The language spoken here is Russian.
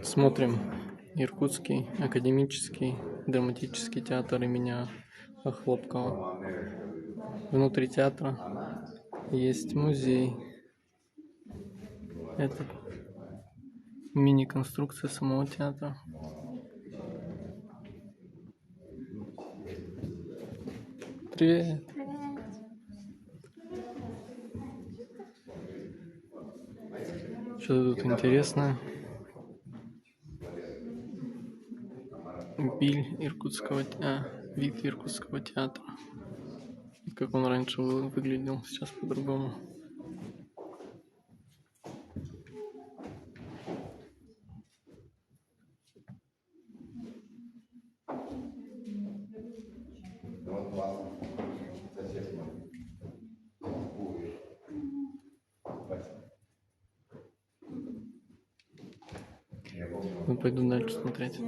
Смотрим Иркутский академический драматический театр имени Хлопкова. Внутри театра есть музей. Это мини-конструкция самого театра. Привет! Что тут интересное? Вид Иркутского театра. Как он раньше выглядел, сейчас по-другому. Ну, пойду дальше смотреть.